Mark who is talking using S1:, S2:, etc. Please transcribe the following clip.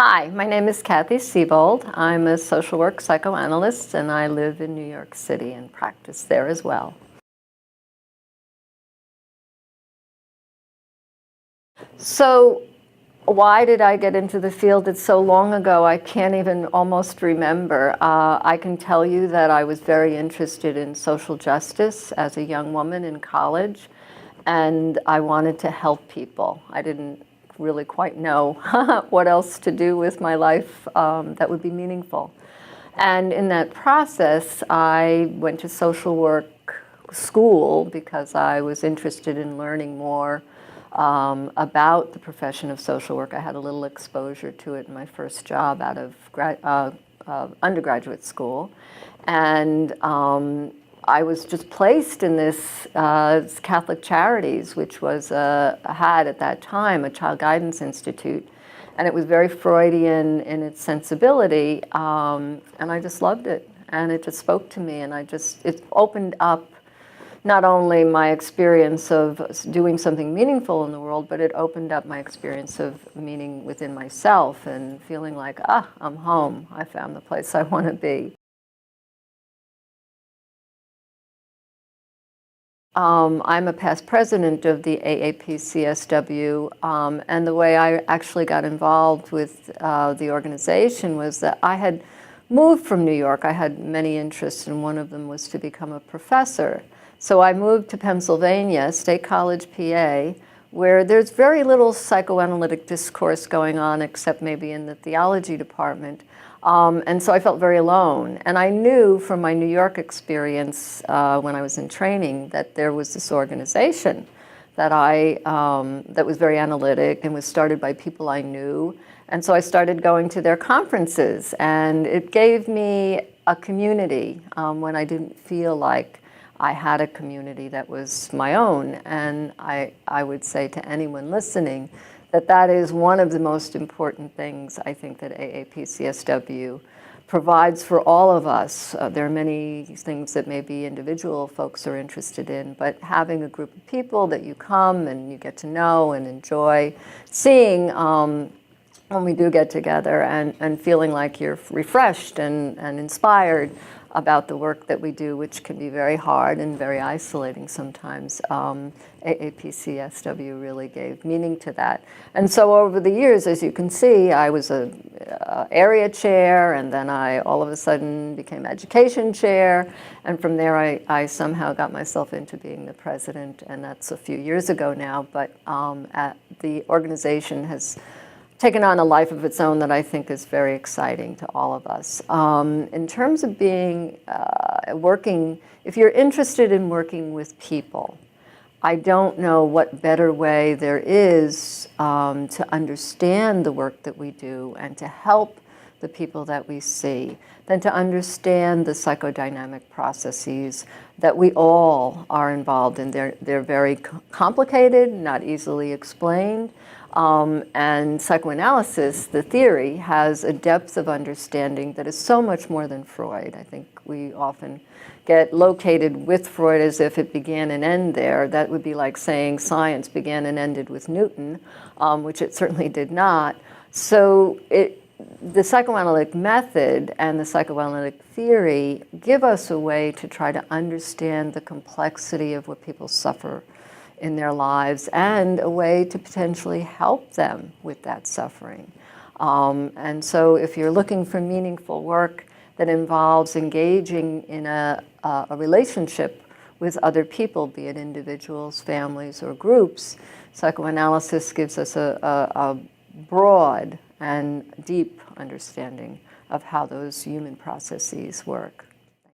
S1: Hi, my name is Cathy Siebold. I'm a social work psychoanalyst and I live in New York City and practice there as well. So why did I get into the field? It's so long ago I can't even almost remember. I can tell you that I was very interested in social justice as a young woman in college, and I wanted to help people. I didn't really quite know what else to do with my life that would be meaningful. And in that process, I went to social work school because I was interested in learning more about the profession of social work. I had a little exposure to it in my first job out of undergraduate school. And I was just placed in this Catholic Charities, which was had at that time a child guidance institute, and it was very Freudian in its sensibility, and I just loved it, and it just spoke to me, and it opened up not only my experience of doing something meaningful in the world, but it opened up my experience of meaning within myself and feeling like, I'm home. I found the place I want to be. I'm a past president of the AAPCSW, and the way I actually got involved with the organization was that I had moved from New York. I had many interests, and one of them was to become a professor. So I moved to Pennsylvania, State College, PA, where there's very little psychoanalytic discourse going on except maybe in the theology department. And so I felt very alone. And I knew from my New York experience when I was in training that there was this organization that that was very analytic and was started by people I knew. And so I started going to their conferences, and it gave me a community when I didn't feel like I had a community that was my own. And I would say to anyone listening that is one of the most important things I think that AAPCSW provides for all of us. There are many things that maybe individual folks are interested in, but having a group of people that you come and you get to know and enjoy seeing when we do get together, and feeling like you're refreshed and inspired about the work that we do, which can be very hard and very isolating sometimes. AAPCSW really gave meaning to that. And so over the years, as you can see, I was a area chair, and then I all of a sudden became education chair, and from there I somehow got myself into being the president, and that's a few years ago now, but the organization has taken on a life of its own that I think is very exciting to all of us. In terms of being, if you're interested in working with people, I don't know what better way there is to understand the work that we do and to help the people that we see than to understand the psychodynamic processes that we all are involved in. They're very complicated, not easily explained. And psychoanalysis, the theory, has a depth of understanding that is so much more than Freud. I think we often get located with Freud as if it began and ended there. That would be like saying science began and ended with Newton, which it certainly did not. So the psychoanalytic method and the psychoanalytic theory give us a way to try to understand the complexity of what people suffer in their lives, and a way to potentially help them with that suffering. And so if you're looking for meaningful work that involves engaging in a relationship with other people, be it individuals, families, or groups, psychoanalysis gives us a broad and deep understanding of how those human processes work.